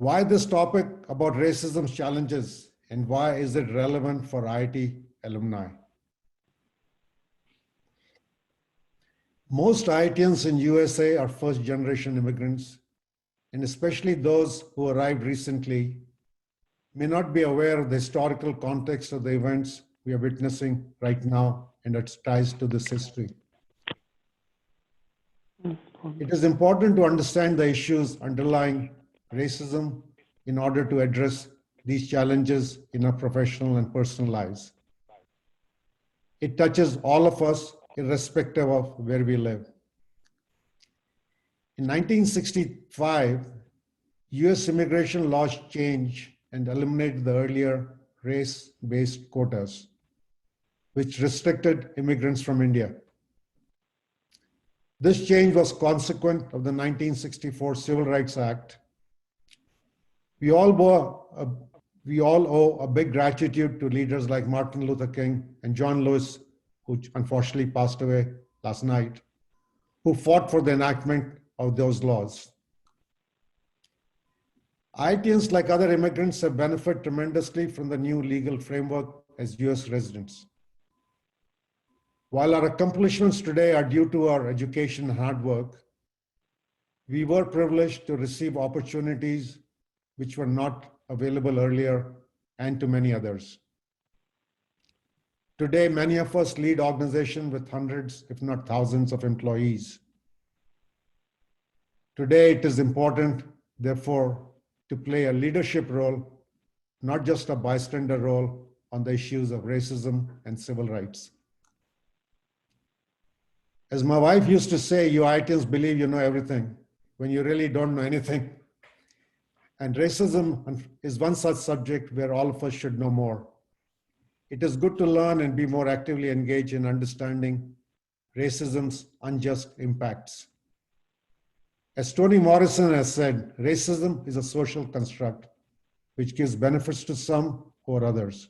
Why this topic about racism's challenges and why is it relevant for IIT alumni? Most IITians in USA are first generation immigrants, and especially those who arrived recently may not be aware of the historical context of the events we are witnessing right now and its ties to this history. It is important to understand the issues underlying racism in order to address these challenges in our professional and personal lives. It touches all of us, irrespective of where we live. In 1965, US immigration laws changed and eliminated the earlier race-based quotas, which restricted immigrants from India. This change was consequent of the 1964 Civil Rights Act. We all owe a big gratitude to leaders like Martin Luther King and John Lewis, who unfortunately passed away last night, who fought for the enactment of those laws. IITians, like other immigrants, have benefited tremendously from the new legal framework as US residents. While our accomplishments today are due to our education and hard work, we were privileged to receive opportunities which were not available earlier and to many others. Today, many of us lead organizations with hundreds, if not thousands, of employees. Today, it is important, therefore, to play a leadership role, not just a bystander role, on the issues of racism and civil rights. As my wife used to say, you IITians believe you know everything when you really don't know anything. And racism is one such subject where all of us should know more. It is good to learn and be more actively engaged in understanding racism's unjust impacts. As Toni Morrison has said, racism is a social construct which gives benefits to some or others.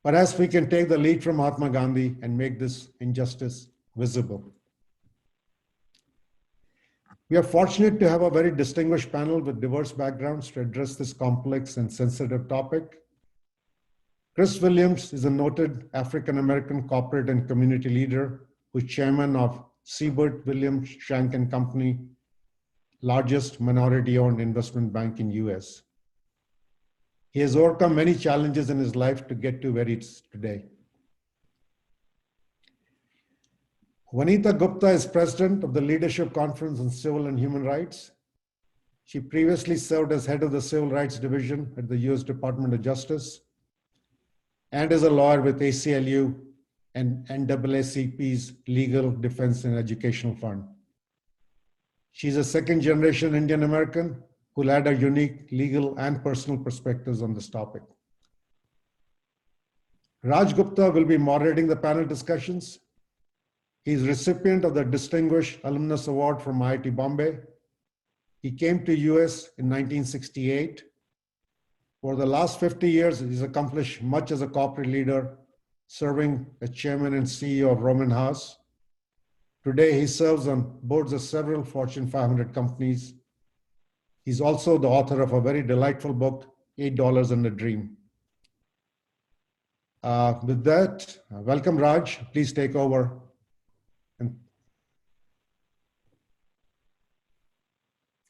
Perhaps we can take the lead from Mahatma Gandhi and make this injustice visible. We are fortunate to have a very distinguished panel with diverse backgrounds to address this complex and sensitive topic. Chris Williams is a noted African-American corporate and community leader who is chairman of Siebert Williams Shank & Company, largest minority-owned investment bank in US. He has overcome many challenges in his life to get to where he is today. Vanita Gupta is president of the Leadership Conference on Civil and Human Rights. She previously served as head of the Civil Rights Division at the US Department of Justice and is a lawyer with ACLU and NAACP's Legal Defense and Educational Fund. She's a second-generation Indian American who'll add a unique legal and personal perspectives on this topic. Raj Gupta will be moderating the panel discussions. He's recipient of the Distinguished Alumnus Award from IIT Bombay. He came to US in 1968. For the last 50 years, he's accomplished much as a corporate leader, serving as chairman and CEO of Roman House. Today, he serves on boards of several Fortune 500 companies. He's also the author of a very delightful book, $8 and a Dream. With that, welcome Raj, please take over.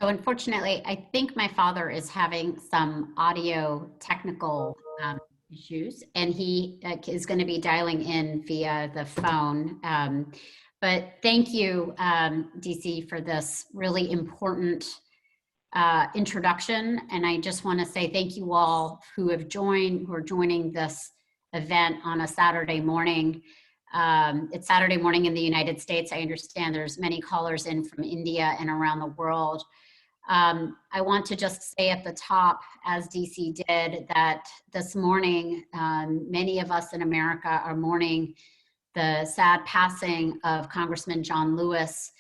So unfortunately, I think my father is having some audio technical issues, and he is going to be dialing in via the phone. But thank you, DC, for this really important introduction. And I just want to say thank you all who are joining this event on a Saturday morning. It's Saturday morning in the United States. I understand there's many callers in from India and around the world. I want to just say at the top, as DC did, that this morning, many of us in America are mourning the sad passing of Congressman John Lewis,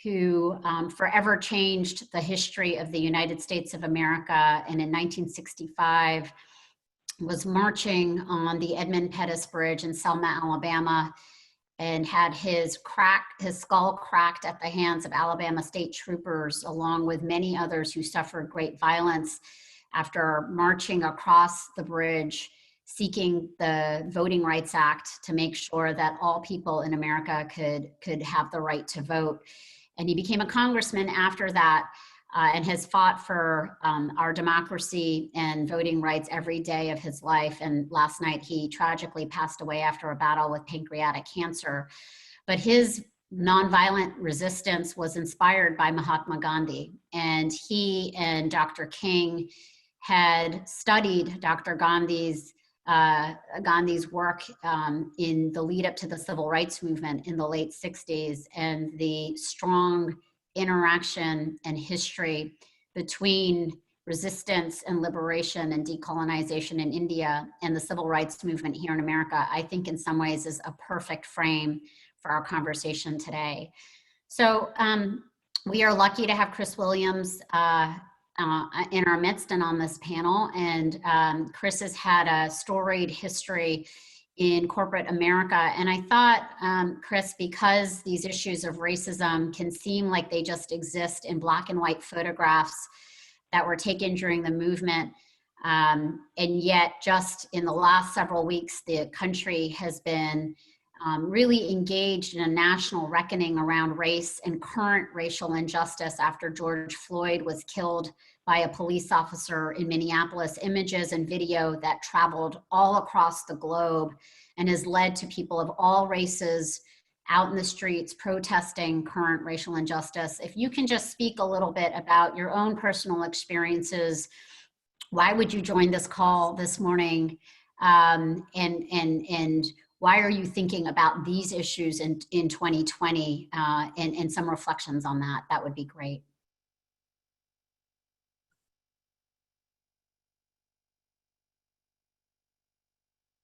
who forever changed the history of the United States of America, and in 1965 was marching on the Edmund Pettus Bridge in Selma, Alabama, and had his skull cracked at the hands of Alabama state troopers, along with many others who suffered great violence after marching across the bridge seeking the Voting Rights Act to make sure that all people in America could have the right to vote. And he became a congressman after that, and has fought for our democracy and voting rights every day of his life. And last night he tragically passed away after a battle with pancreatic cancer. But his nonviolent resistance was inspired by Mahatma Gandhi. And he and Dr. King had studied Dr. Gandhi's work in the lead up to the civil rights movement in the late 60s, and the strong interaction and history between resistance and liberation and decolonization in India and the civil rights movement here in America, I think in some ways is a perfect frame for our conversation today. So we are lucky to have Chris Williams in our midst and on this panel. And Chris has had a storied history in corporate America. And I thought, Chris, because these issues of racism can seem like they just exist in black and white photographs that were taken during the movement, and yet just in the last several weeks, the country has been really engaged in a national reckoning around race and current racial injustice after George Floyd was killed by a police officer in Minneapolis. Images and video that traveled all across the globe and has led to people of all races out in the streets protesting current racial injustice. If you can just speak a little bit about your own personal experiences, why would you join this call this morning, and why are you thinking about these issues in 2020, and some reflections on that? That would be great.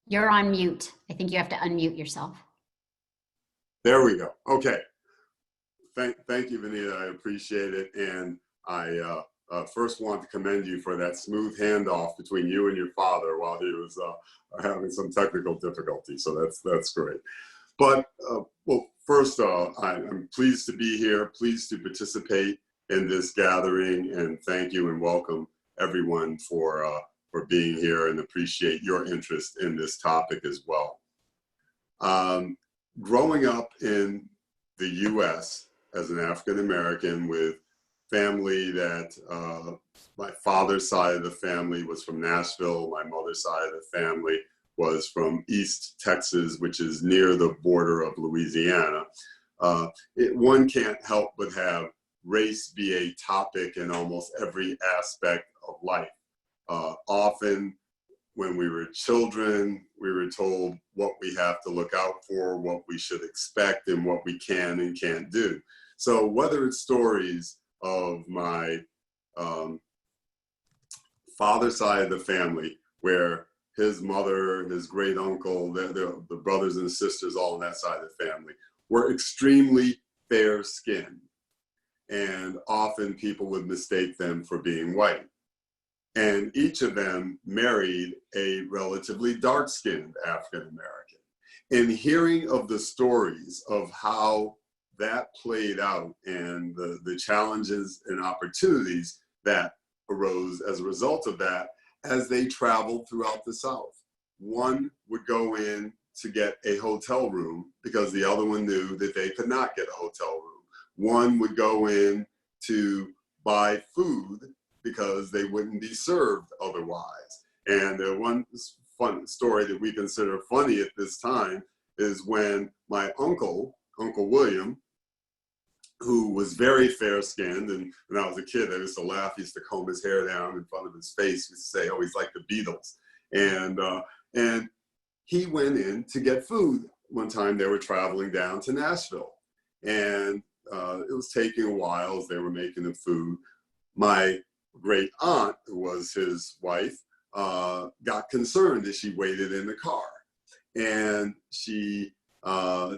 You're on mute. I think you have to unmute yourself. There we go. Okay. Thank you, Vanita. I appreciate it. And I first want to commend you for that smooth handoff between you and your father while he was having some technical difficulty. So that's great. But well, first, I'm pleased to be here, pleased to participate in this gathering, and thank you and welcome everyone for being here, and appreciate your interest in this topic as well. Growing up in the U.S. as an African American with family that my father's side of the family was from Nashville, my mother's side of the family was from East Texas, which is near the border of Louisiana. One can't help but have race be a topic in almost every aspect of life. Often when we were children, we were told what we have to look out for, what we should expect, and what we can and can't do. So whether it's stories of my father's side of the family, where his mother, his great uncle, the brothers and sisters all on that side of the family were extremely fair-skinned, and often people would mistake them for being white. And each of them married a relatively dark-skinned African-American. And hearing of the stories of how that played out and the challenges and opportunities that arose as a result of that as they traveled throughout the South. One would go in to get a hotel room because the other one knew that they could not get a hotel room. One would go in to buy food because they wouldn't be served otherwise. And one fun story that we consider funny at this time is when my uncle William, who was very fair-skinned, and when I was a kid, I used to laugh, he used to comb his hair down in front of his face, he used to say, oh, he's like the Beatles. And he went in to get food. One time they were traveling down to Nashville, and it was taking a while as they were making the food. My great aunt, who was his wife, got concerned as she waited in the car, and she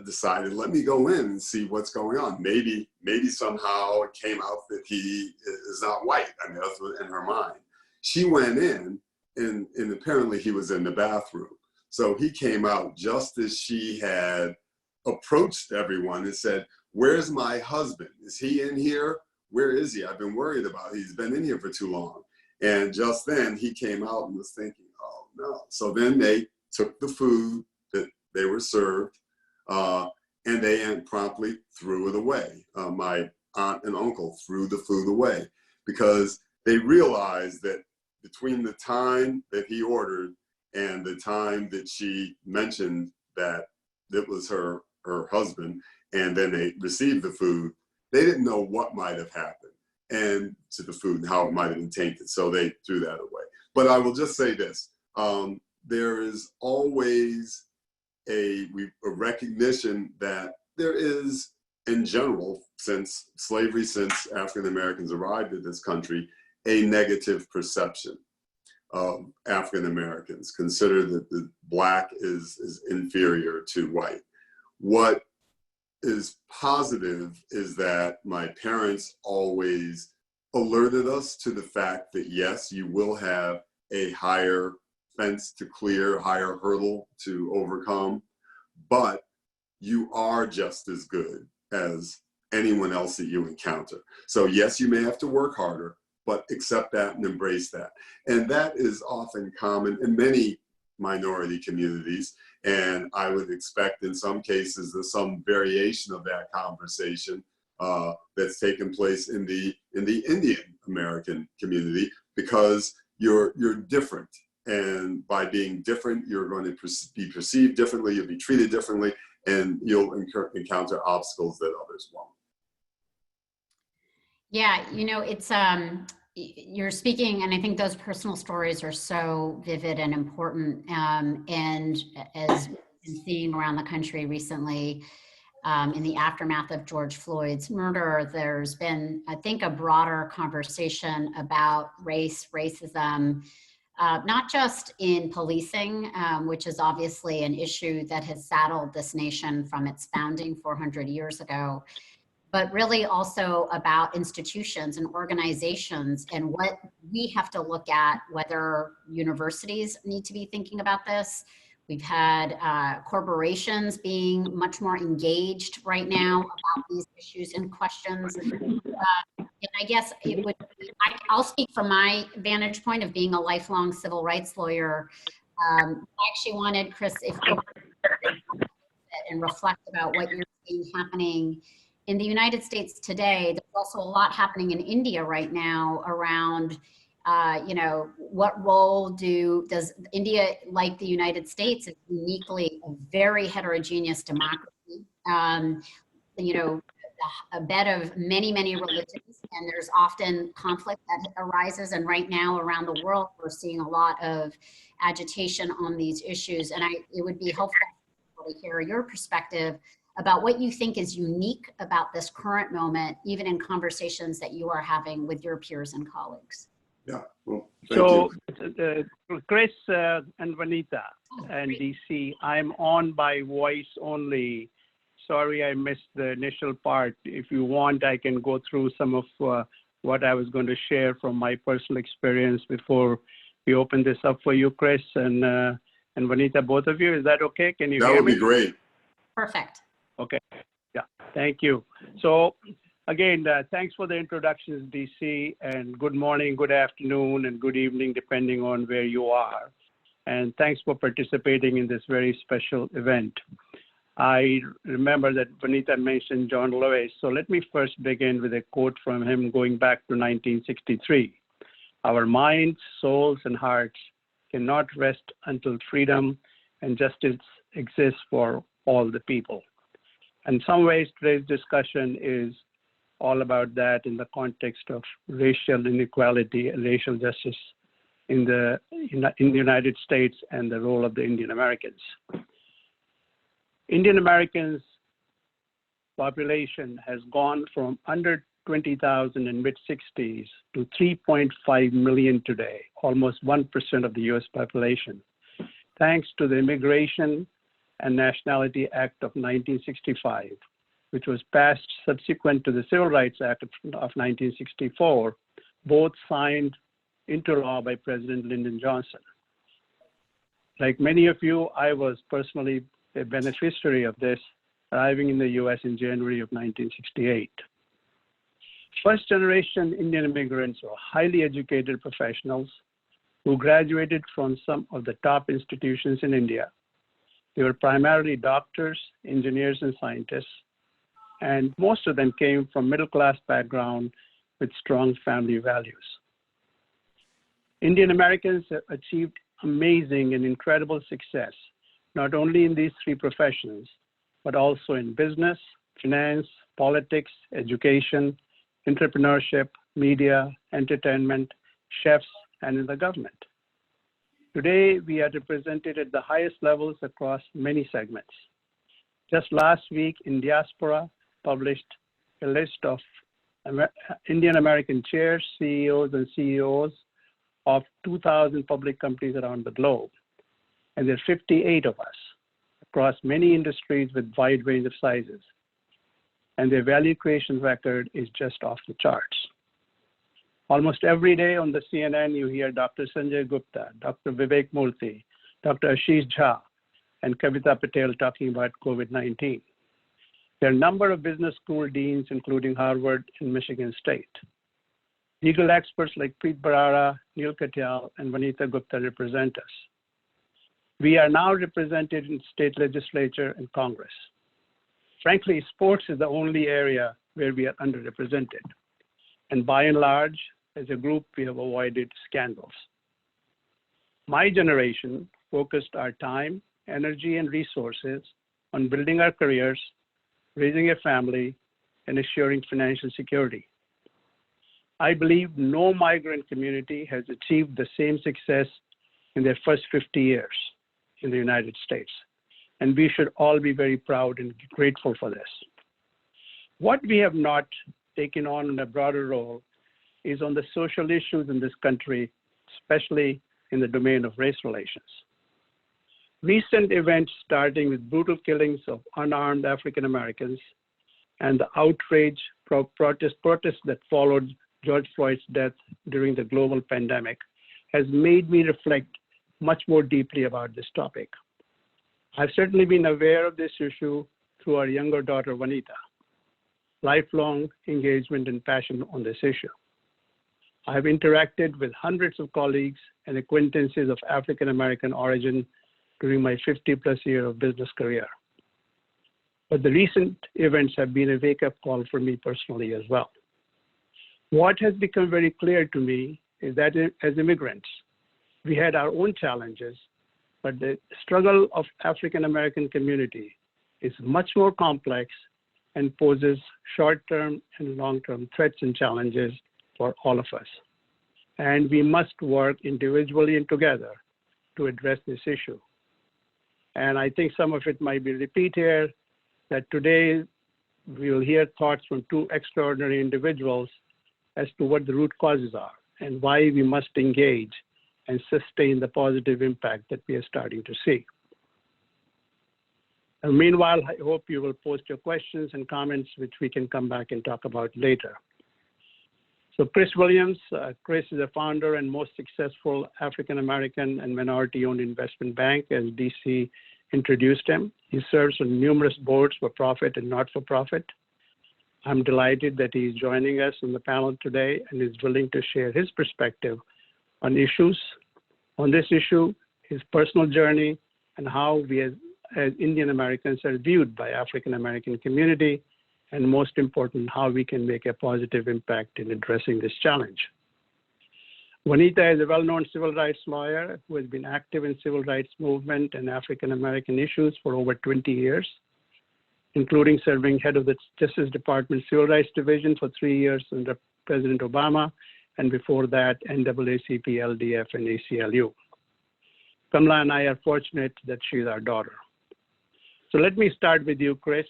decided, let me go in and see what's going on. Maybe somehow it came out that he is not white. I mean, that's what in her mind. She went in, and apparently he was in the bathroom. So he came out just as she had approached everyone and said, "Where's my husband? Is he in here? Where is he? I've been worried about him. He's been in here for too long." And just then he came out and was thinking, "Oh no." So then they took the food that they were served and they promptly threw it away. My aunt and uncle threw the food away because they realized that between the time that he ordered and the time that she mentioned that it was her husband, and then they received the food, they didn't know what might have happened and to the food and how it might have been tainted. So they threw that away. But I will just say this, there is always a recognition that there is, in general, since slavery, since African Americans arrived in this country, a negative perception of African Americans. Consider that the Black is inferior to white. What is positive is that my parents always alerted us to the fact that yes, you will have a higher fence to clear, higher hurdle to overcome, but you are just as good as anyone else that you encounter. So yes, you may have to work harder, but accept that and embrace that. And that is often common in many minority communities. And I would expect in some cases there's some variation of that conversation that's taken place in the Indian American community, because you're different. And by being different, you're going to be perceived differently, you'll be treated differently, and you'll encounter obstacles that others won't. Yeah, you know, it's you're speaking, and I think those personal stories are so vivid and important. And as we've been seeing around the country recently, in the aftermath of George Floyd's murder, there's been, I think, a broader conversation about race, racism, not just in policing, which is obviously an issue that has saddled this nation from its founding 400 years ago, but really also about institutions and organizations and what we have to look at, whether universities need to be thinking about this. We've had corporations being much more engaged right now about these issues and questions. And I guess it would, I'll speak from my vantage point of being a lifelong civil rights lawyer. I actually wanted, Chris, if you could and reflect about what you're seeing happening in the United States today. There's also a lot happening in India right now around, you know, what role does India, like the United States, is uniquely a very heterogeneous democracy. You know, a bed of many, many religions, and there's often conflict that arises. And right now around the world, we're seeing a lot of agitation on these issues. And it would be helpful to hear your perspective about what you think is unique about this current moment, even in conversations that you are having with your peers and colleagues. Yeah, well, thank you. Chris and Vanita and DC, I'm on by voice only. Sorry, I missed the initial part. If you want, I can go through some of what I was going to share from my personal experience before we open this up for you, Chris and Vanita, both of you. Is that okay? Can you hear me? That would be great. Perfect. Okay. Yeah. Thank you. So again, thanks for the introductions, DC, and good morning, good afternoon, and good evening, depending on where you are. And thanks for participating in this very special event. I remember that Vanita mentioned John Lewis. So let me first begin with a quote from him going back to 1963. Our minds, souls, and hearts cannot rest until freedom and justice exist for all the people. In some ways, today's discussion is all about that in the context of racial inequality and racial justice in the United States and the role of the Indian Americans. Indian Americans population has gone from under 20,000 in mid-60s to 3.5 million today, almost 1% of the US population, thanks to the Immigration and Nationality Act of 1965, which was passed subsequent to the Civil Rights Act of 1964, both signed into law by President Lyndon Johnson. Like many of you, I was personally a beneficiary of this arriving in the US in January of 1968. First generation Indian immigrants were highly educated professionals who graduated from some of the top institutions in India. They were primarily doctors, engineers, and scientists, and most of them came from middle-class background with strong family values. Indian Americans have achieved amazing and incredible success, not only in these three professions, but also in business, finance, politics, education, entrepreneurship, media, entertainment, chefs, and in the government. Today, we are represented at the highest levels across many segments. Just last week, in Diaspora published a list of Indian American chairs, CEOs, and CEOs of 2,000 public companies around the globe. And there are 58 of us across many industries with wide range of sizes. And their value creation record is just off the charts. Almost every day on the CNN, you hear Dr. Sanjay Gupta, Dr. Vivek Murthy, Dr. Ashish Jha, and Kavita Patel talking about COVID-19. There are a number of business school deans, including Harvard and Michigan State. Legal experts like Preet Bharara, Neil Katyal, and Vanita Gupta represent us. We are now represented in state legislature and Congress. Frankly, sports is the only area where we are underrepresented. And by and large, as a group, we have avoided scandals. My generation focused our time, energy, and resources on building our careers, raising a family, and assuring financial security. I believe no migrant community has achieved the same success in their first 50 years in the United States. And we should all be very proud and grateful for this. What we have not taken on in a broader role is on the social issues in this country, especially in the domain of race relations. Recent events starting with brutal killings of unarmed African Americans and the outrage protests that followed George Floyd's death during the global pandemic has made me reflect much more deeply about this topic. I've certainly been aware of this issue through our younger daughter, Vanita, lifelong engagement and passion on this issue. I've interacted with hundreds of colleagues and acquaintances of African American origin during my 50+ year of business career. But the recent events have been a wake-up call for me personally as well. What has become very clear to me is that as immigrants, we had our own challenges, but the struggle of African American community is much more complex and poses short-term and long-term threats and challenges for all of us. And we must work individually and together to address this issue. And I think some of it might be repeat here, that today we will hear thoughts from two extraordinary individuals as to what the root causes are and why we must engage and sustain the positive impact that we are starting to see. And meanwhile, I hope you will post your questions and comments, which we can come back and talk about later. So Chris Williams, Chris is a founder and most successful African-American and minority-owned investment bank, as DC introduced him. He serves on numerous boards for profit and not-for-profit. I'm delighted that he's joining us on the panel today and is willing to share his perspective on issues, on this issue, his personal journey, and how we as Indian Americans are viewed by African American community, and most important, how we can make a positive impact in addressing this challenge. Vanita is a well-known civil rights lawyer who has been active in civil rights movement and African American issues for over 20 years, including serving head of the Justice Department Civil Rights Division for 3 years under President Obama, and before that, NAACP, LDF, and ACLU. Kamala and I are fortunate that she's our daughter. So let me start with you, Chris,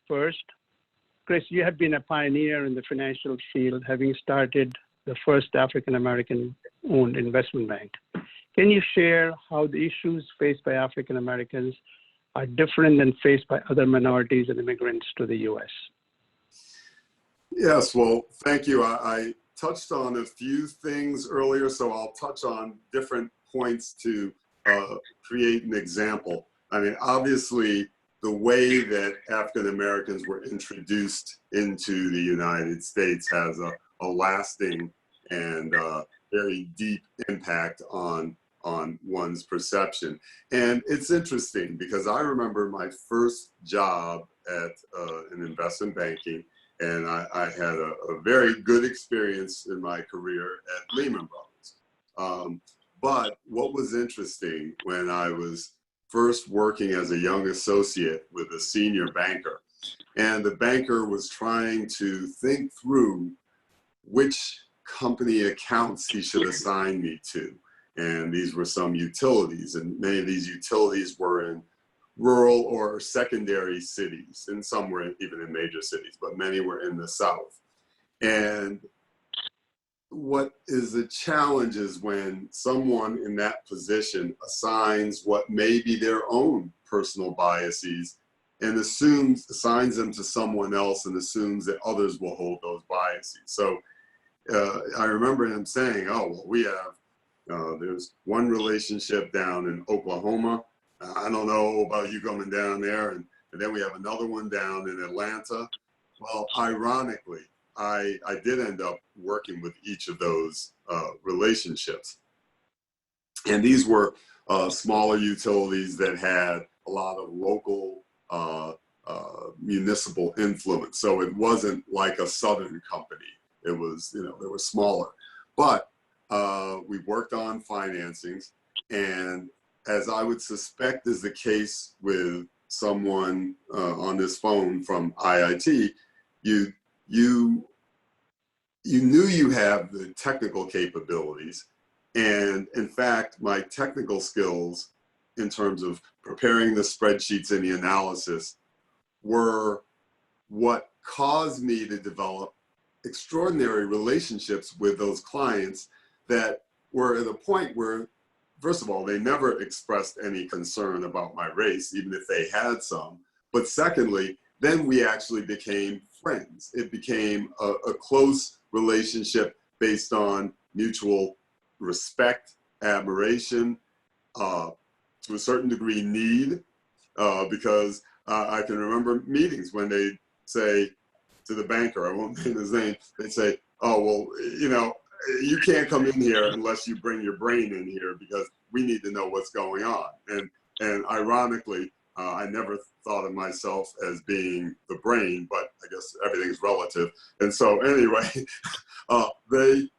first. Chris, you have been a pioneer in the financial field, having started the first African-American-owned investment bank. Can you share how the issues faced by African Americans are different than faced by other minorities and immigrants to the U.S.? Yes, well, thank you. I touched on a few things earlier, so I'll touch on different points to create an example. I mean, obviously, the way that African Americans were introduced into the United States has a lasting and very deep impact on one's perception. And it's interesting because I remember my first job at in investment banking, and I had a very good experience in my career at Lehman Brothers. But what was interesting when I was first working as a young associate with a senior banker, and the banker was trying to think through which company accounts he should assign me to. And these were some utilities, and many of these utilities were in rural or secondary cities, and some were even in major cities, but many were in the South. And what is the challenge is when someone in that position assigns what may be their own personal biases and assigns them to someone else and assumes that others will hold those biases. So I remember him saying, oh, well, we have, there's one relationship down in Oklahoma. I don't know about you coming down there. And then we have another one down in Atlanta. Well, ironically, I did end up working with each of those relationships. And these were smaller utilities that had a lot of local municipal influence. So it wasn't like a Southern company. It was, you know, they were smaller. But we worked on financings, and as I would suspect is the case with someone on this phone from IIT, you knew you have the technical capabilities. And in fact, my technical skills in terms of preparing the spreadsheets and the analysis were what caused me to develop extraordinary relationships with those clients that were at a point where, first of all, they never expressed any concern about my race, even if they had some. But secondly, then we actually became friends. It became a close relationship based on mutual respect, admiration, to a certain degree need, because I can remember meetings when they say to the banker, I won't name his name, they say, oh, well, you know, you can't come in here unless you bring your brain in here because we need to know what's going on. And ironically, I never thought of myself as being the brain, but I guess everything's relative. And so anyway, they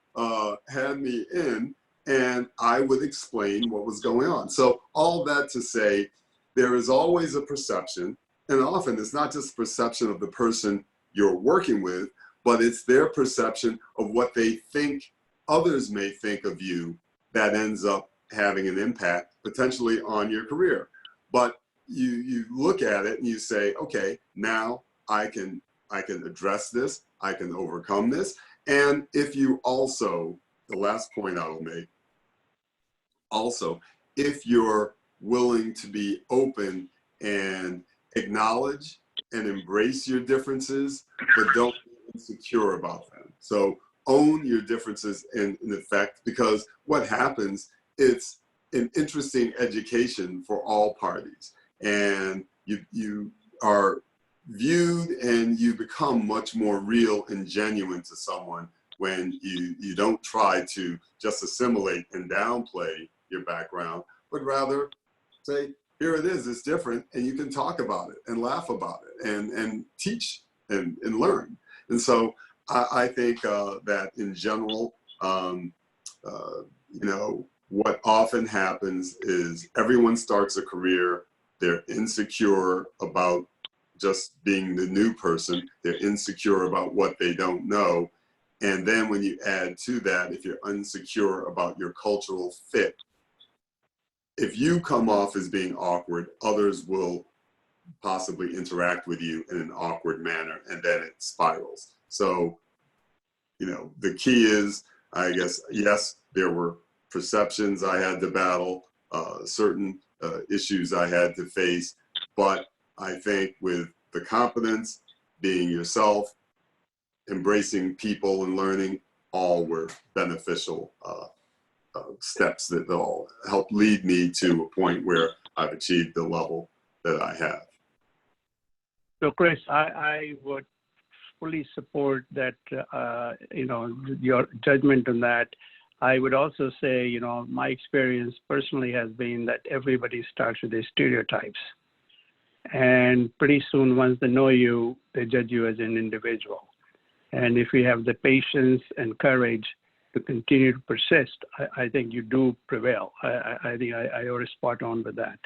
had me in and I would explain what was going on. So all that to say, there is always a perception, and often it's not just perception of the person you're working with, but it's their perception of what they think others may think of you that ends up having an impact potentially on your career. But you look at it and you say, okay, now I can address this, I can overcome this. And if you also, the last point I will make, also, if you're willing to be open and acknowledge and embrace your differences, but don't be insecure about them. So own your differences in effect, because what happens, it's an interesting education for all parties. And you are viewed and you become much more real and genuine to someone when you don't try to just assimilate and downplay your background, but rather say, here it is, it's different, and you can talk about it and laugh about it and teach and learn. And so I think that in general, you know, what often happens is everyone starts a career, they're insecure about just being the new person, they're insecure about what they don't know. And then when you add to that, if you're insecure about your cultural fit, if you come off as being awkward, others will possibly interact with you in an awkward manner, and then it spirals. So, you know, the key is, I guess, yes, there were perceptions I had to battle, certain issues I had to face, but I think with the competence, being yourself, embracing people and learning, all were beneficial steps that all help lead me to a point where I've achieved the level that I have. So, Chris, I would fully support that, your judgment on that. I would also say, my experience personally has been that everybody starts with their stereotypes. And pretty soon, once they know you, they judge you as an individual. And if you have the patience and courage to continue to persist, I think you do prevail. I think I was spot on with that.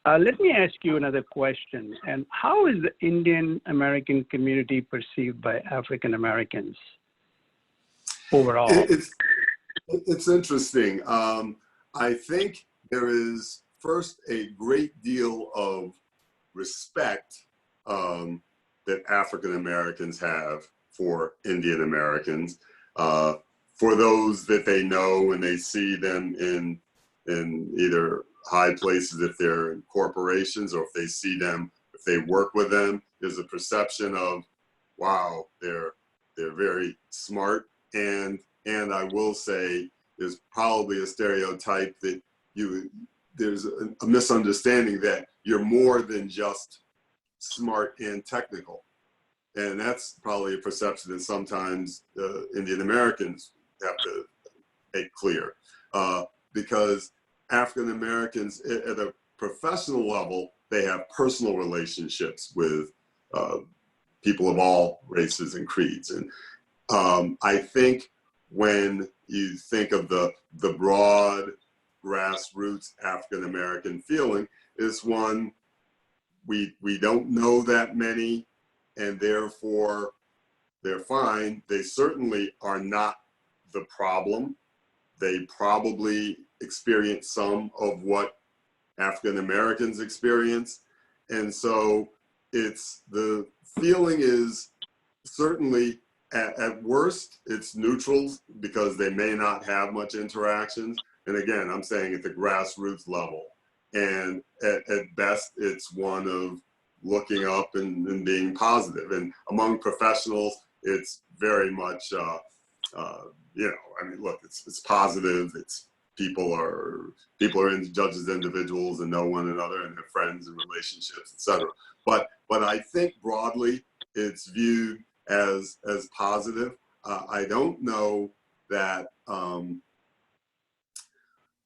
Let me ask you another question. And how is the Indian American community perceived by African Americans overall? It's interesting. I think there is first a great deal of respect that African Americans have for Indian Americans, for those that they know and they see them in either high places if they're in corporations, or if they see them, if they work with them, there's a perception of, wow, they're very smart. And I will say there's probably a stereotype that there's a misunderstanding that you're more than just smart and technical. And that's probably a perception that sometimes Indian Americans have to make clear, because African Americans at a professional level, they have personal relationships with people of all races and creeds. And I think when you think of the broad grassroots African American feeling, is one, we don't know that many, and therefore they're fine. They certainly are not the problem. They probably experience some of what African Americans experience. And so the feeling is certainly at worst, it's neutral because they may not have much interactions. And again, I'm saying at the grassroots level. And at best, it's one of looking up and being positive. And among professionals, it's very much, look, it's positive. It's people are judged as individuals and know one another and have friends and relationships, etc. But I think broadly, it's viewed as positive. I don't know that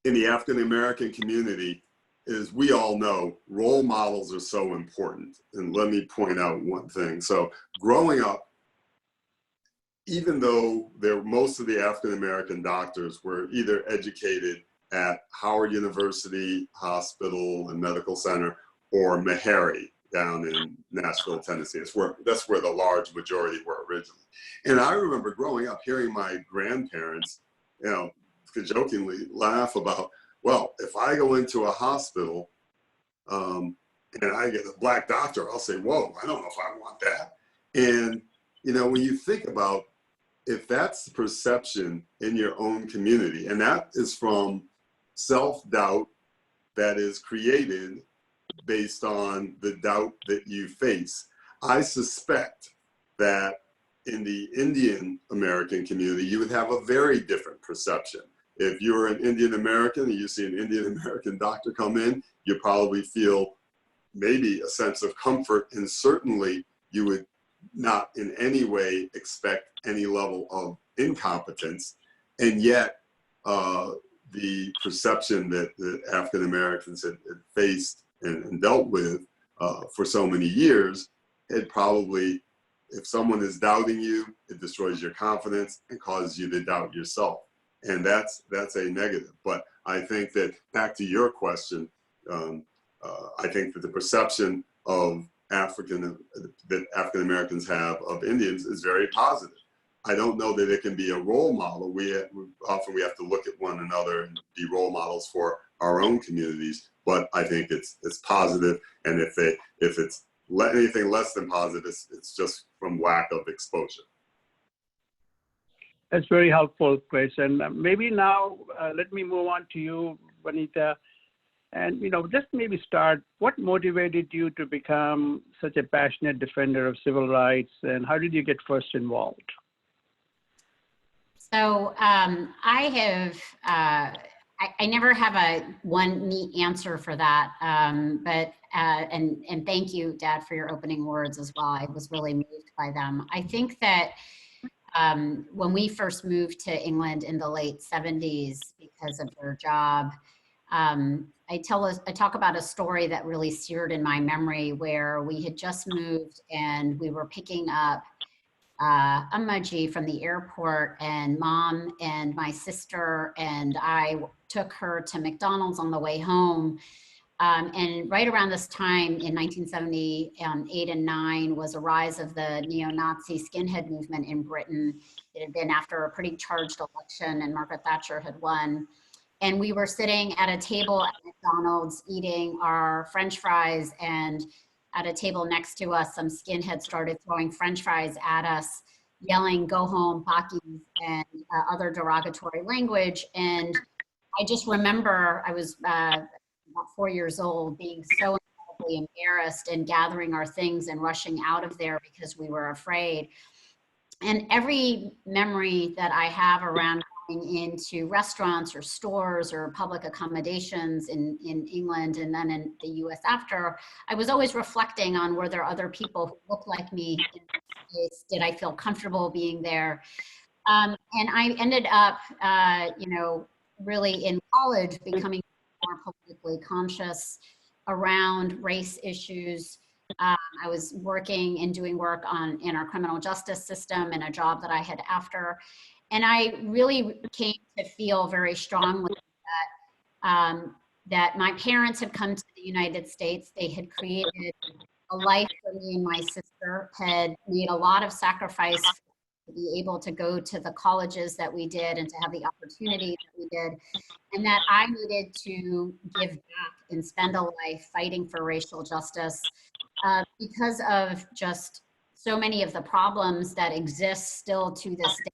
in the African American community, as we all know, role models are so important. And let me point out one thing. So growing up, even though most of the African American doctors were either educated at Howard University Hospital and Medical Center or Meharry down in Nashville, Tennessee. That's where the large majority were originally. And I remember growing up hearing my grandparents, jokingly laugh about, well, if I go into a hospital and I get a black doctor, I'll say, whoa, I don't know if I want that. And, when you think about if that's the perception in your own community, and that is from self-doubt that is created based on the doubt that you face, I suspect that in the Indian American community, you would have a very different perception. If you're an Indian American and you see an Indian American doctor come in, you probably feel maybe a sense of comfort, and certainly you would not in any way expect any level of incompetence. And yet the perception that African Americans had faced and dealt with for so many years, it probably, if someone is doubting you, it destroys your confidence and causes you to doubt yourself. And that's a negative. But I think that, back to your question, I think that the perception of that African Americans have of Indians is very positive. I don't know that it can be a role model. Often we have to look at one another and be role models for our own communities. But I think it's positive. And if it's anything less than positive, it's just from lack of exposure. That's very helpful, Chris. And maybe now let me move on to you, Vanita. And, just maybe start, what motivated you to become such a passionate defender of civil rights, and how did you get first involved? So I I never have a one neat answer for that. And thank you, Dad, for your opening words as well. I was really moved by them. I think that when we first moved to England in the late 70s because of your job, I talk about a story that really seared in my memory where we had just moved and we were picking up Ammaji from the airport, and Mom and my sister and I took her to McDonald's on the way home. And right around this time in 1978 and 9 was a rise of the neo-Nazi skinhead movement in Britain. It had been after a pretty charged election and Margaret Thatcher had won. And we were sitting at a table at McDonald's eating our French fries, and at a table next to us, some skinheads started throwing French fries at us, yelling, "Go home, Pakis," and other derogatory language. And I just remember I was about 4 years old, being so incredibly embarrassed and gathering our things and rushing out of there because we were afraid. And every memory that I have around going into restaurants or stores or public accommodations in England and then in the US after, I was always reflecting on, were there other people who looked like me in this place? Did I feel comfortable being there? And I ended up, really in college becoming more politically conscious around race issues. I was working and doing work in our criminal justice system and a job that I had after. And I really came to feel very strongly that my parents had come to the United States. They had created a life for me and my sister, had made a lot of sacrifice to be able to go to the colleges that we did and to have the opportunity that we did, and that I needed to give back and spend a life fighting for racial justice because of just so many of the problems that exist still to this day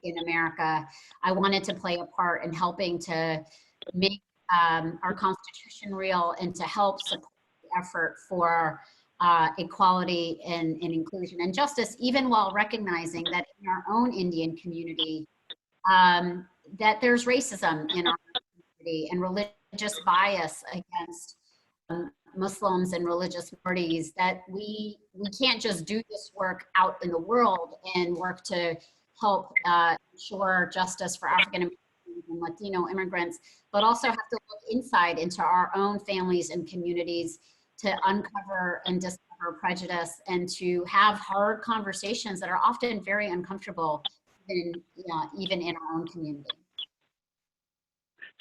in America. I wanted to play a part in helping to make our Constitution real and to help support the effort for equality and inclusion and justice, even while recognizing that in our own Indian community, that there's racism in our community and religious bias against Muslims and religious minorities, that we can't just do this work out in the world and work to help ensure justice for African Americans and Latino immigrants, but also have to look inside into our own families and communities to uncover and discover prejudice and to have hard conversations that are often very uncomfortable, even in our own community.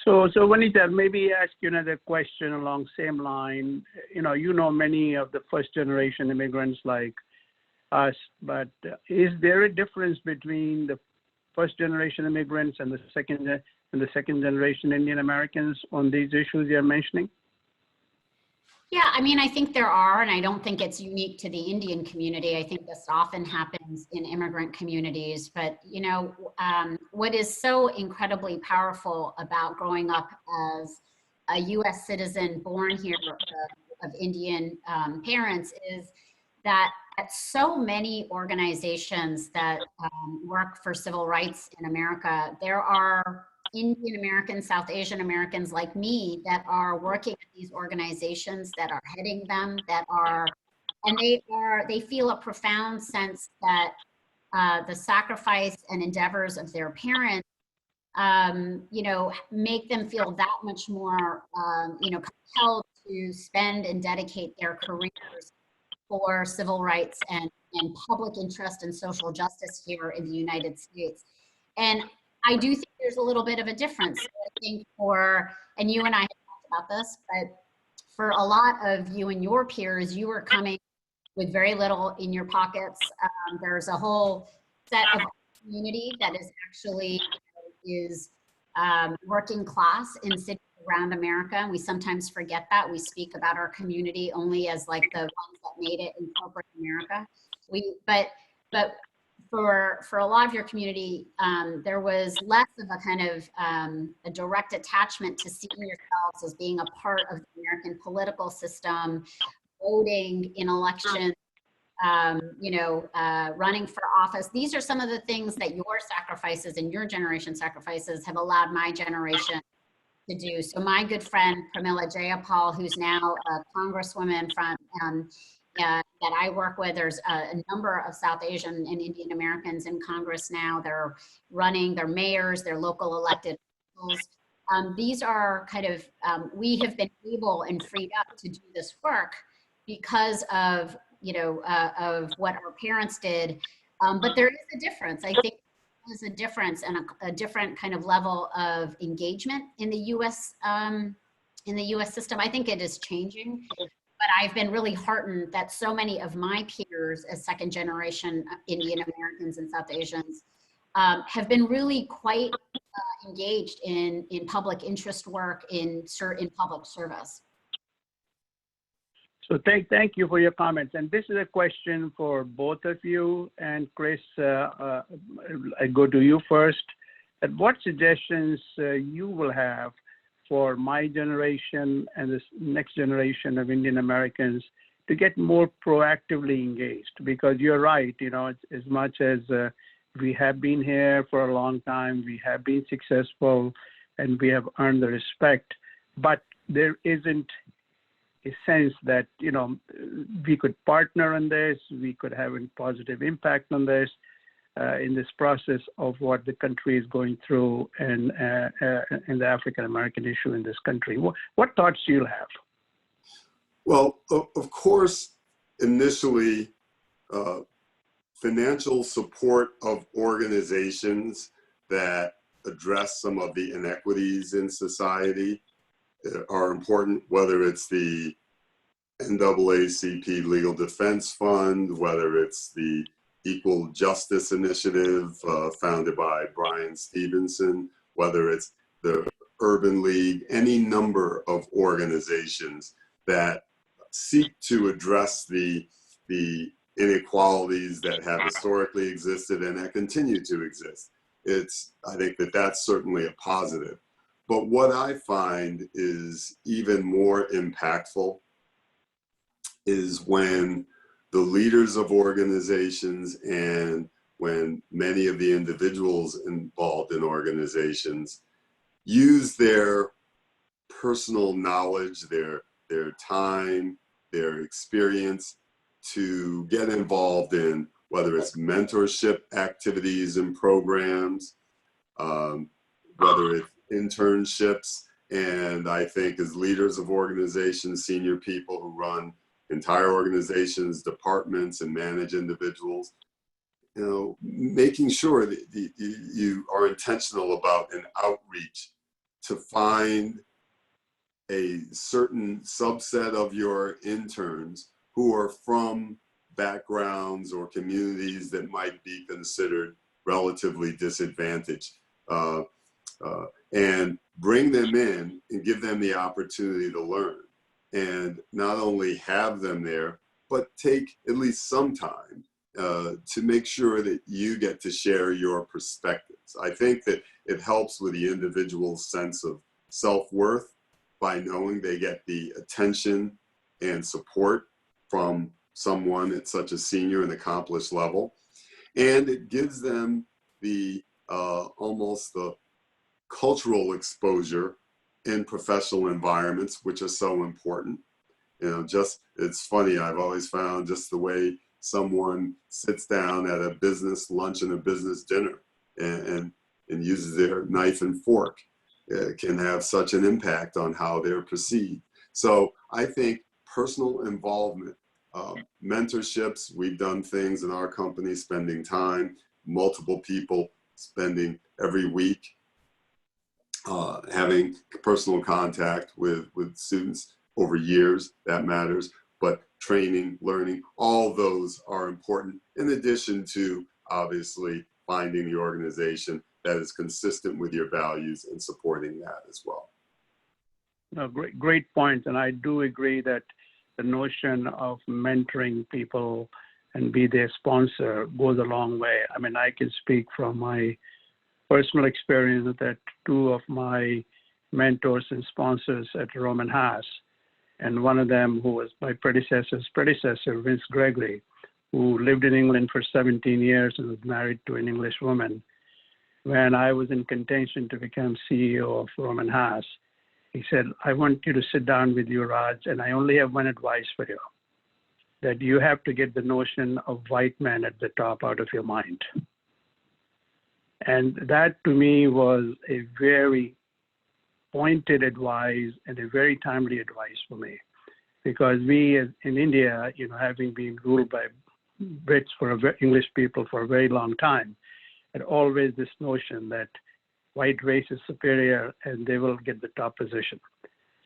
So Vanita, maybe ask you another question along same line. You know many of the first generation immigrants like us, but is there a difference between the first generation immigrants and the second generation Indian Americans on these issues you're mentioning? Yeah, I mean, I think there are, and I don't think it's unique to the Indian community. I think this often happens in immigrant communities. But, what is so incredibly powerful about growing up as a US citizen born here of Indian parents is that at so many organizations that work for civil rights in America, there are Indian Americans, South Asian Americans like me that are working at these organizations, that are heading them, they feel a profound sense that the sacrifice and endeavors of their parents, make them feel that much more, compelled to spend and dedicate their careers for civil rights and public interest and social justice here in the United States. And I do think there's a little bit of a difference. I think and you and I have talked about this, but for a lot of you and your peers, you were coming with very little in your pockets. There's a whole set of community that is actually working class in cities around America. And we sometimes forget that. We speak about our community only as like the ones that made it in corporate America. But for a lot of your community, there was less of a kind of a direct attachment to seeing yourselves as being a part of the American political system, voting in elections, running for office. These are some of the things that your sacrifices and your generation sacrifices have allowed my generation to do. So my good friend Pramila Jayapal, who's now a congresswoman that I work with, there's a number of South Asian and Indian Americans in Congress now. They're running, they're mayors, they're local elected officials. These are kind of, we have been able and freed up to do this work because of, of what our parents did. But there is a difference. I think there's a difference and a different kind of level of engagement in the U.S. System. I think it is changing, but I've been really heartened that so many of my peers as second generation Indian Americans and South Asians have been really quite engaged in public interest work in public service. So thank you for your comments. And this is a question for both of you. And Chris, I go to you first. And what suggestions you will have for my generation and this next generation of Indian Americans to get more proactively engaged? Because you're right, as much as we have been here for a long time, we have been successful, and we have earned the respect, but there isn't a sense that, we could partner on this, we could have a positive impact on this, in this process of what the country is going through and the African-American issue in this country. What thoughts do you have? Well, of course, initially, financial support of organizations that address some of the inequities in society are important, whether it's the NAACP Legal Defense Fund, whether it's the Equal Justice Initiative founded by Brian Stevenson, whether it's the Urban League, any number of organizations that seek to address the inequalities that have historically existed and that continue to exist. I think that's certainly a positive. But what I find is even more impactful is when the leaders of organizations and when many of the individuals involved in organizations use their personal knowledge, their time, their experience to get involved in whether it's mentorship activities and programs, whether it's internships, and I think as leaders of organizations, senior people who run entire organizations, departments, and manage individuals, making sure that you are intentional about an outreach to find a certain subset of your interns who are from backgrounds or communities that might be considered relatively disadvantaged, and bring them in and give them the opportunity to learn. And not only have them there, but take at least some time to make sure that you get to share your perspectives. I think that it helps with the individual's sense of self-worth by knowing they get the attention and support from someone at such a senior and accomplished level. And it gives them the almost the cultural exposure in professional environments, which are so important. It's funny, I've always found just the way someone sits down at a business lunch and a business dinner and uses their knife and fork can have such an impact on how they're perceived. So I think personal involvement, mentorships, we've done things in our company, spending time, multiple people spending every week, having personal contact with students over years, that matters, but training, learning, all those are important, in addition to obviously finding the organization that is consistent with your values and supporting that as well. No, great point. And I do agree that the notion of mentoring people and be their sponsor goes a long way. I mean, I can speak from my personal experience that two of my mentors and sponsors at Roman Haas, and one of them who was my predecessor's predecessor, Vince Gregory, who lived in England for 17 years and was married to an English woman. When I was in contention to become CEO of Roman Haas, he said, I want you to sit down with you, Raj, and I only have one advice for you, that you have to get the notion of white man at the top out of your mind. And that to me was a very pointed advice and a very timely advice for me, because we in India, having been ruled by Brits English people for a very long time, had always this notion that white race is superior and they will get the top position.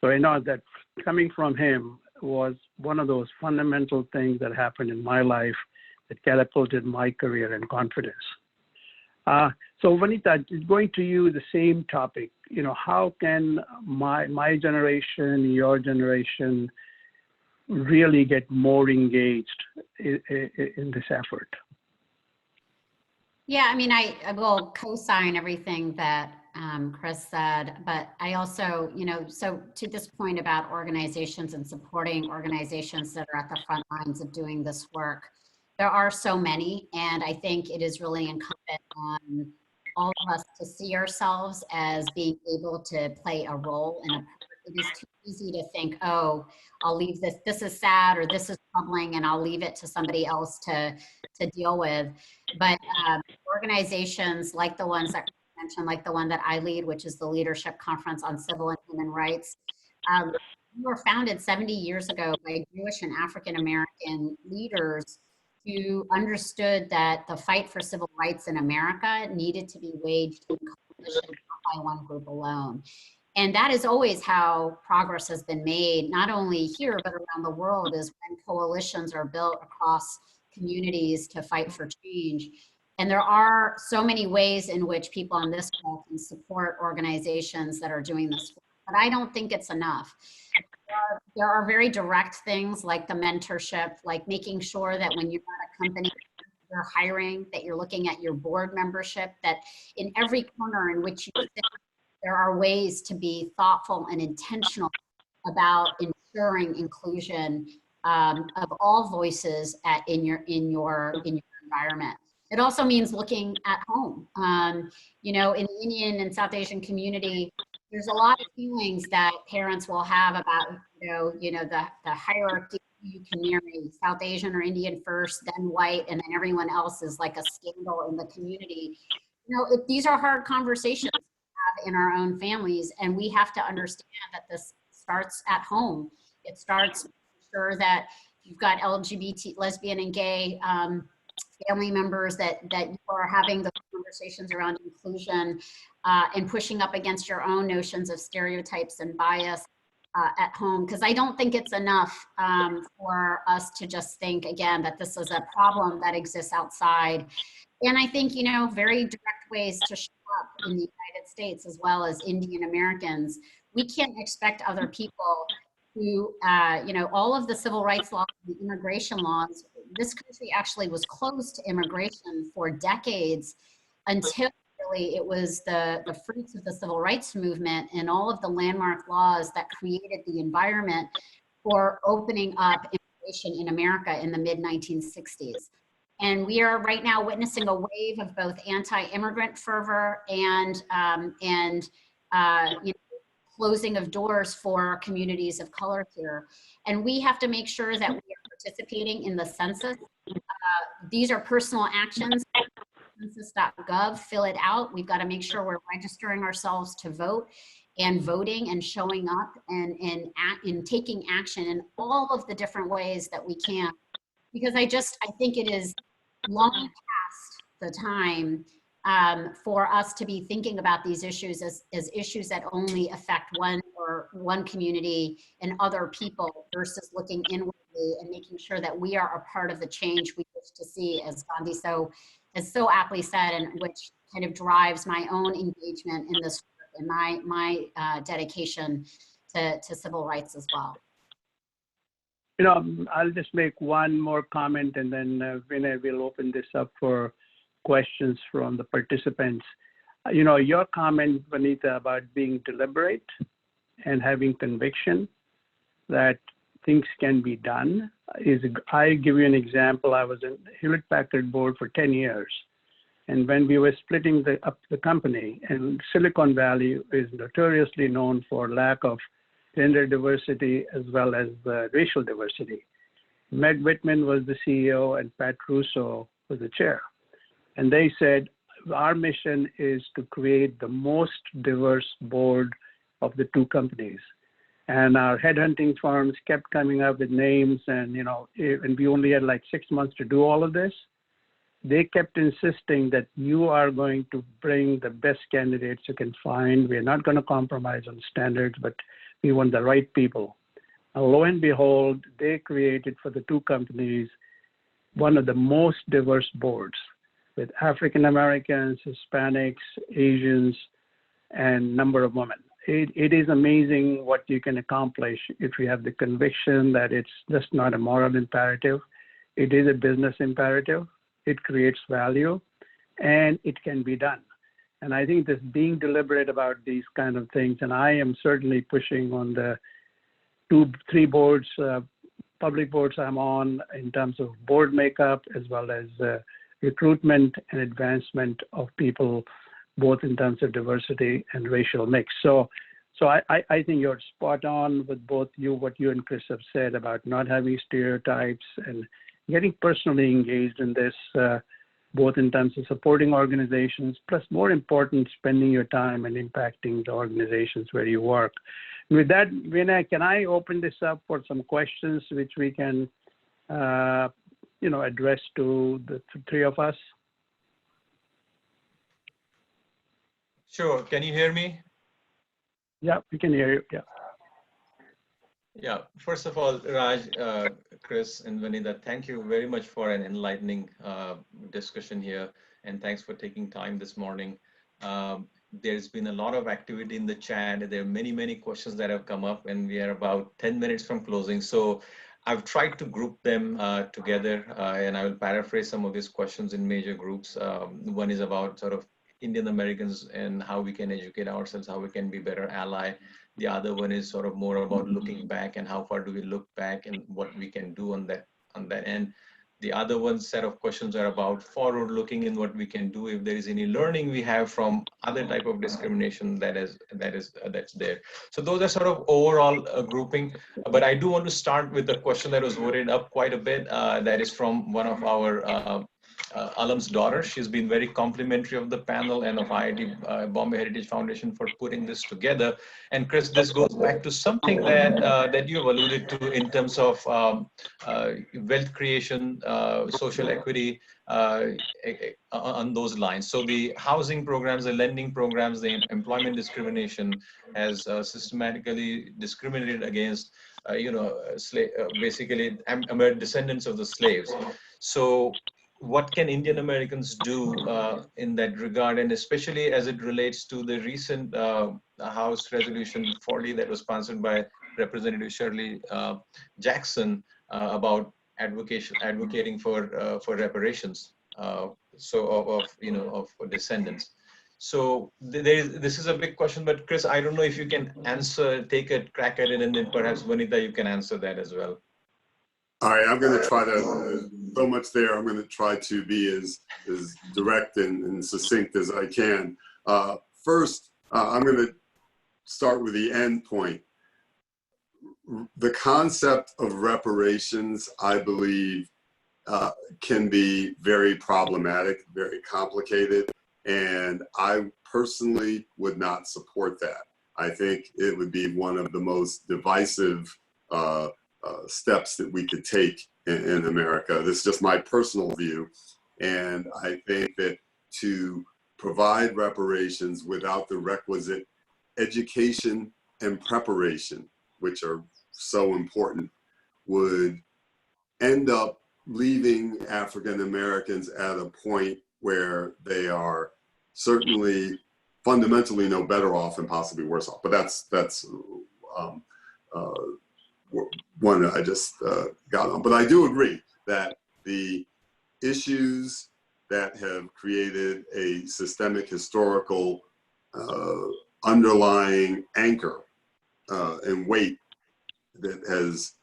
So I know that coming from him was one of those fundamental things that happened in my life that catapulted my career and confidence. So Vanita, going to you, the same topic, how can my generation, your generation really get more engaged in this effort? Yeah, I mean, I will co-sign everything that Chris said, but I also, so to this point about organizations and supporting organizations that are at the front lines of doing this work, there are so many, and I think it is really incumbent on all of us to see ourselves as being able to play a role in a part. It is too easy to think, oh, I'll leave this is sad, or this is troubling, and I'll leave it to somebody else to deal with. But organizations like the ones that I mentioned, like the one that I lead, which is the Leadership Conference on Civil and Human Rights, were founded 70 years ago by Jewish and African American leaders who understood that the fight for civil rights in America needed to be waged in coalition, not by one group alone. And that is always how progress has been made, not only here, but around the world, is when coalitions are built across communities to fight for change. And there are so many ways in which people on this call can support organizations that are doing this work, but I don't think it's enough. There are very direct things like the mentorship, like making sure that when you're at a company, you're hiring, that you're looking at your board membership, that in every corner in which you sit, there are ways to be thoughtful and intentional about ensuring inclusion of all voices in your environment. It also means looking at home. In the Indian and South Asian community, there's a lot of feelings that parents will have about, the hierarchy. You can marry South Asian or Indian first, then white, and then everyone else is like a scandal in the community. These are hard conversations to have in our own families, and we have to understand that this starts at home. It starts making sure that you've got LGBT, lesbian, and gay family members, that you are having those conversations around inclusion and pushing up against your own notions of stereotypes and bias at home. Because I don't think it's enough for us to just think, again, that this is a problem that exists outside. And I think, very direct ways to show up in the United States, as well as Indian Americans. We can't expect other people who, all of the civil rights laws, the immigration laws, this country actually was closed to immigration for decades until really it was the fruits of the civil rights movement and all of the landmark laws that created the environment for opening up immigration in America in the mid-1960s. And we are right now witnessing a wave of both anti-immigrant fervor and closing of doors for communities of color here. And we have to make sure that we are participating in the census. These are personal actions. Census.gov, fill it out. We've got to make sure we're registering ourselves to vote and voting and showing up and taking action in all of the different ways that we can. Because I think it is long past the time for us to be thinking about these issues as issues that only affect one community and other people, versus looking inwardly and making sure that we are a part of the change we wish to see, as Gandhi has so aptly said, and which kind of drives my own engagement in this work and my dedication to civil rights as well. I'll just make one more comment, and then Vinay will open this up for questions from the participants. Your comment, Vanita, about being deliberate and having conviction that things can be done I give you an example. I was in Hewlett Packard board for 10 years. And when we were splitting up the company, and Silicon Valley is notoriously known for lack of gender diversity as well as racial diversity. Meg Whitman was the CEO and Pat Russo was the chair. And they said, our mission is to create the most diverse board of the two companies. And our headhunting firms kept coming up with names, and and we only had like 6 months to do all of this. They kept insisting that you are going to bring the best candidates you can find. We're not going to compromise on standards, but we want the right people. And lo and behold, they created for the two companies one of the most diverse boards with African Americans, Hispanics, Asians, and number of women. It is amazing what you can accomplish if you have the conviction that it's just not a moral imperative. It is a business imperative. It creates value, and it can be done. And I think this being deliberate about these kind of things, and I am certainly pushing on the 2-3 boards, public boards I'm on in terms of board makeup, as well as recruitment and advancement of people, both in terms of diversity and racial mix. So I think you're spot on with both what you and Chris have said about not having stereotypes and getting personally engaged in this, both in terms of supporting organizations, plus more important, spending your time and impacting the organizations where you work. With that, Vinay, can I open this up for some questions which we can, address to the three of us? Sure. Can you hear me? Yeah, we can hear you. Yeah. Yeah. First of all, Raj, Chris, and Vanita, thank you very much for an enlightening discussion here, and thanks for taking time this morning. There's been a lot of activity in the chat. There are many questions that have come up, and we are about 10 minutes from closing. So I've tried to group them together, and I will paraphrase some of these questions in major groups. One is about sort of Indian Americans and how we can educate ourselves, how we can be better ally. The other one is sort of more about looking back and how far do we look back and what we can do on that end. The other one set of questions are about forward looking and what we can do if there is any learning we have from other type of discrimination that's there. So those are sort of overall grouping, but I do want to start with a question that was voted up quite a bit. That is from one of our alum's daughter. She's been very complimentary of the panel and of IIT Bombay Heritage Foundation for putting this together. And Chris, this goes back to something that you have alluded to in terms of wealth creation, social equity, on those lines. So the housing programs, the lending programs, the employment discrimination has systematically discriminated against, basically descendants of the slaves. So what can Indian Americans do in that regard, and especially as it relates to the recent House Resolution 40 that was sponsored by Representative Shirley Jackson about advocating for reparations, of descendants. So this is a big question, but Chris, I don't know if you can take a crack at it, and then perhaps Vanita, you can answer that as well. All right, I'm going to try to, so much there, I'm going to try to be as direct and succinct as I can. First, I'm going to start with the end point. The concept of reparations, I believe, can be very problematic, very complicated, and I personally would not support that. I think it would be one of the most divisive steps that we could take in America. This is just my personal view. And I think that to provide reparations without the requisite education and preparation, which are so important, would end up leaving African Americans at a point where they are certainly fundamentally no better off and possibly worse off. But that's one I just got on. But I do agree that the issues that have created a systemic historical underlying anchor and weight that has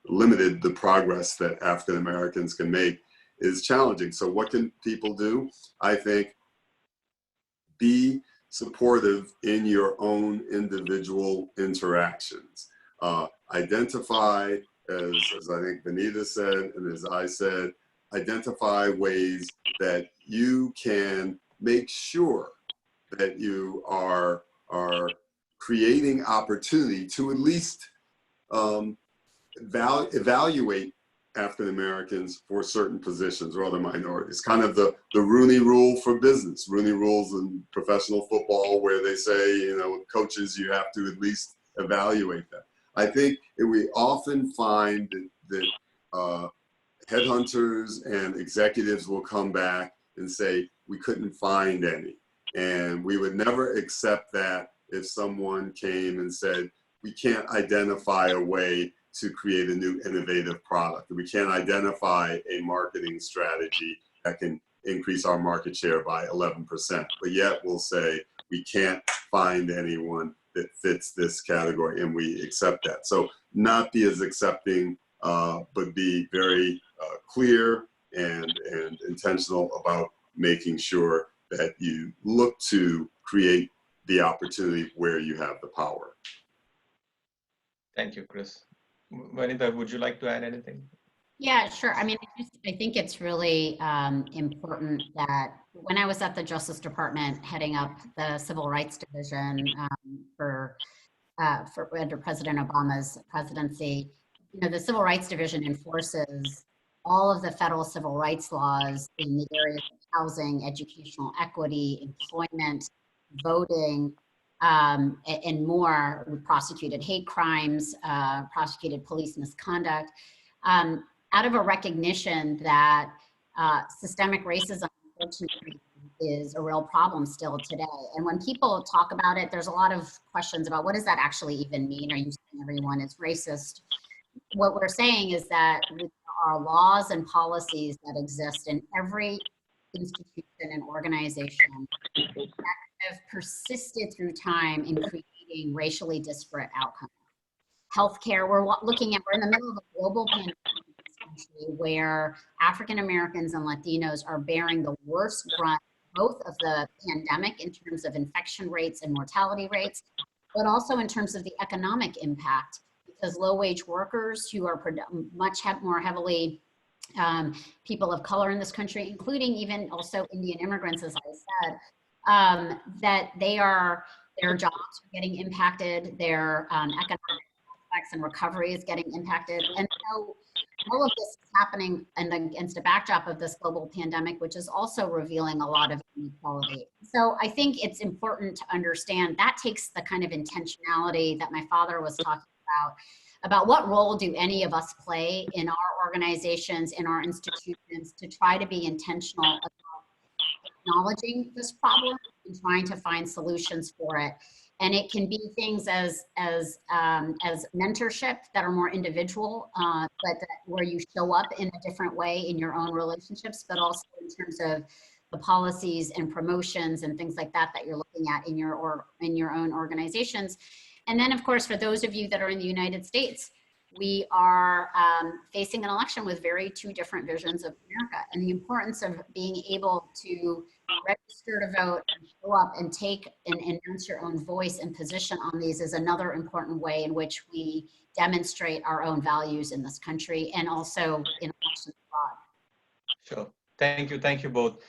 limited the progress that African Americans can make is challenging. So what can people do? I think be supportive in your own individual interactions. Identify, as I think Benita said, and as I said, identify ways that you can make sure that you are creating opportunity to at least evaluate African Americans for certain positions or other minorities. Kind of the Rooney Rule for business, Rooney rules in professional football, where they say, you know, coaches, you have to at least evaluate them. I think we often find that headhunters and executives will come back and say, we couldn't find any. And we would never accept that if someone came and said, we can't identify a way to create a new innovative product. We can't identify a marketing strategy that can increase our market share by 11%. But yet we'll say, we can't find anyone that fits this category, and we accept that. So not be as accepting, but be very clear and intentional about making sure that you look to create the opportunity where you have the power. Thank you, Chris. Vanita, would you like to add anything? Yeah, sure. I mean, I think it's really important that when I was at the Justice Department heading up the Civil Rights Division for under President Obama's presidency, you know, the Civil Rights Division enforces all of the federal civil rights laws in the areas of housing, educational equity, employment, voting, and more. We prosecuted hate crimes, prosecuted police misconduct, out of a recognition that systemic racism, unfortunately, is a real problem still today. And when people talk about it, there's a lot of questions about what does that actually even mean? Are you saying everyone is racist? What we're saying is that there are laws and policies that exist in every institution and organization that have persisted through time in creating racially disparate outcomes. Healthcare, we're in the middle of a global pandemic in this country where African Americans and Latinos are bearing the worst brunt, both of the pandemic in terms of infection rates and mortality rates, but also in terms of the economic impact, because low-wage workers who are much more heavily people of color in this country, including even also Indian immigrants, as I said, that their jobs are getting impacted, their economic aspects and recovery is getting impacted. And so all of this is happening against a backdrop of this global pandemic, which is also revealing a lot of inequality. So I think it's important to understand that takes the kind of intentionality that my father was talking about what role do any of us play in our organizations, in our institutions, to try to be intentional about acknowledging this problem and trying to find solutions for it. And it can be things as mentorship that are more individual, but where you show up in a different way in your own relationships, but also in terms of the policies and promotions and things like that you're looking at in your own organizations. And then, of course, for those of you that are in the United States, we are facing an election with two different visions of America, and the importance of being able to register to vote and show up and take and announce your own voice and position on these is another important way in which we demonstrate our own values in this country and also in elections abroad. Sure. Thank you both.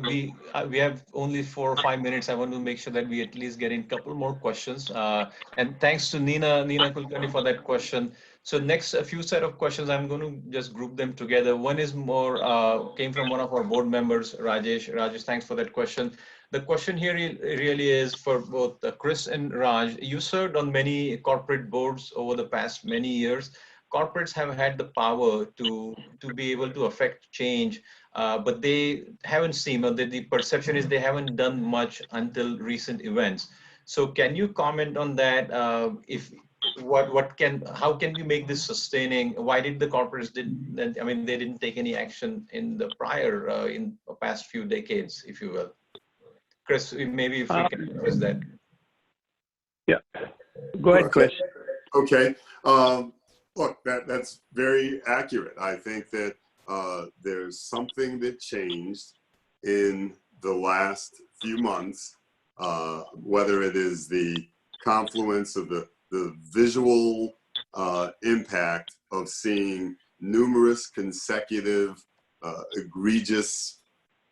We have only 4 or 5 minutes. I want to make sure that we at least get in a couple more questions. And thanks to Nina Kulkarni for that question. So next, a few set of questions, I'm going to just group them together. One is more, came from one of our board members, Rajesh. Rajesh, thanks for that question. The question here really is for both Chris and Raj. You served on many corporate boards over the past many years. Corporates have had the power to be able to affect change, but they haven't seen, or the perception is they haven't done much until recent events. So can you comment on that? How can we make this sustaining? Why did the corporates they didn't take any action in the past few decades, if you will? Chris, maybe if we can address that. Yeah, go ahead, Chris. Okay. Look, that's very accurate. I think that there's something that changed in the last few months, whether it is the confluence of the visual impact of seeing numerous consecutive egregious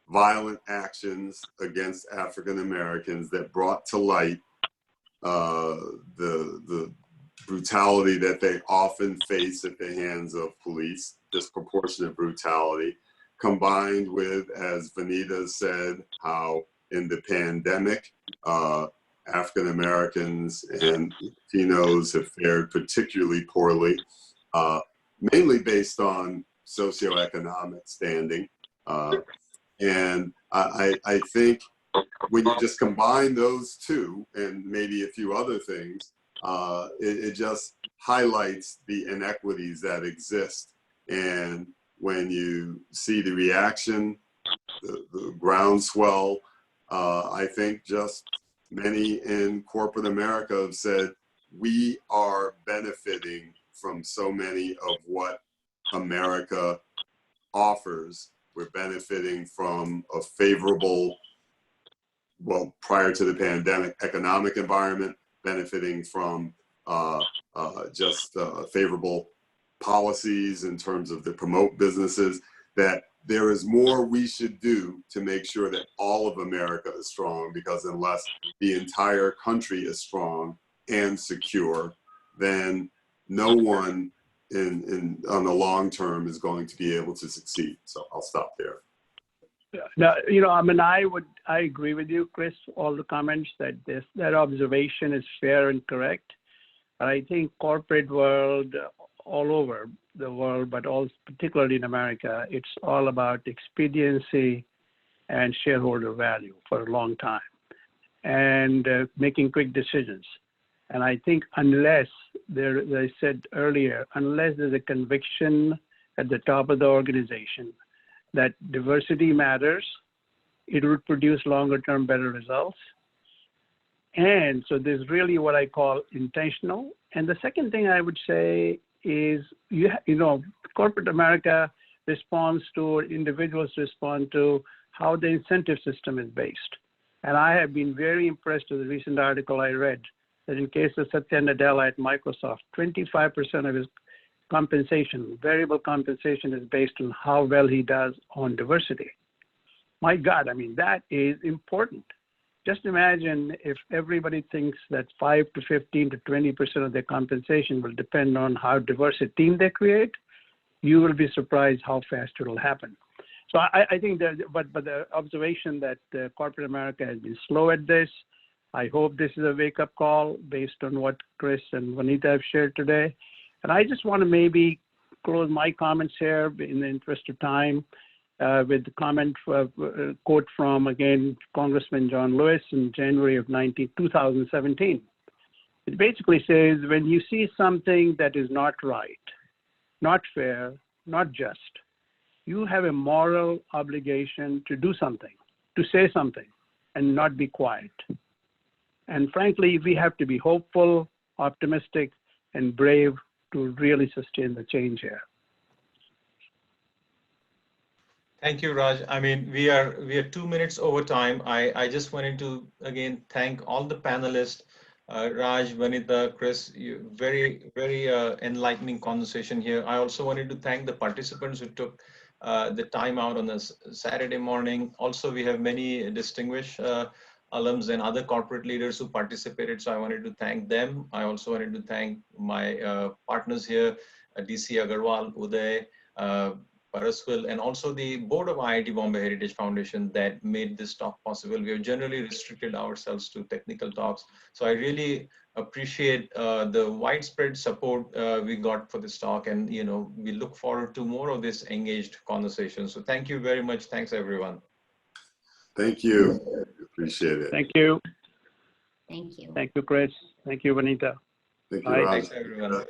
violent actions against African Americans that brought to light the brutality that they often face at the hands of police, disproportionate brutality, combined with, as Vanita said, how in the pandemic, African Americans and Latinos have fared particularly poorly, mainly based on socioeconomic standing. And I think when you just combine those two and maybe a few other things, it just highlights the inequities that exist. And when you see the reaction, the groundswell, I think just many in corporate America have said, we are benefiting from so many of what America offers. We're benefiting from a favorable, well, prior to the pandemic, economic environment, benefiting from just favorable policies in terms of the promote businesses, that there is more we should do to make sure that all of America is strong, because unless the entire country is strong and secure, then no one on the long term is going to be able to succeed. So I'll stop there. Now, you know, I mean, I agree with you, Chris, all the comments that that observation is fair and correct. But I think corporate world all over the world, but also particularly in America, it's all about expediency and shareholder value for a long time, and making quick decisions. And I think unless there, as I said earlier, unless there's a conviction at the top of the organization that diversity matters, it would produce longer term better results. And so there's really what I call intentional. And the second thing I would say is, you know, corporate America responds to, individuals respond to how the incentive system is based. And I have been very impressed with the recent article I read that in case of Satya Nadella at Microsoft, 25% of his compensation, variable compensation, is based on how well he does on diversity. My God, I mean, that is important. Just imagine if everybody thinks that 5 to 15 to 20% of their compensation will depend on how diverse a team they create, you will be surprised how fast it will happen. So I think that, but the observation that corporate America has been slow at this, I hope this is a wake-up call based on what Chris and Vanita have shared today. And I just want to maybe close my comments here in the interest of time with the comment, quote from, again, Congressman John Lewis in January of 2017. It basically says, when you see something that is not right, not fair, not just, you have a moral obligation to do something, to say something, and not be quiet. And frankly, we have to be hopeful, optimistic, and brave to really sustain the change here. Thank you, Raj. I mean, we are 2 minutes over time. I just wanted to again thank all the panelists, Raj, Vanita, Chris. Very enlightening conversation here. I also wanted to thank the participants who took the time out on this Saturday morning. Also, we have many distinguished alums and other corporate leaders who participated. So I wanted to thank them. I also wanted to thank my partners here, DC Agarwal, Uday, Paraswil, and also the board of IIT Bombay Heritage Foundation that made this talk possible. We have generally restricted ourselves to technical talks. So I really appreciate the widespread support we got for this talk. And, you know, we look forward to more of this engaged conversation. So thank you very much. Thanks, everyone. Thank you. Appreciate it. Thank you. Thank you. Thank you, Chris. Thank you, Vanita. Thank you, Bye. Raj. Thanks, everyone.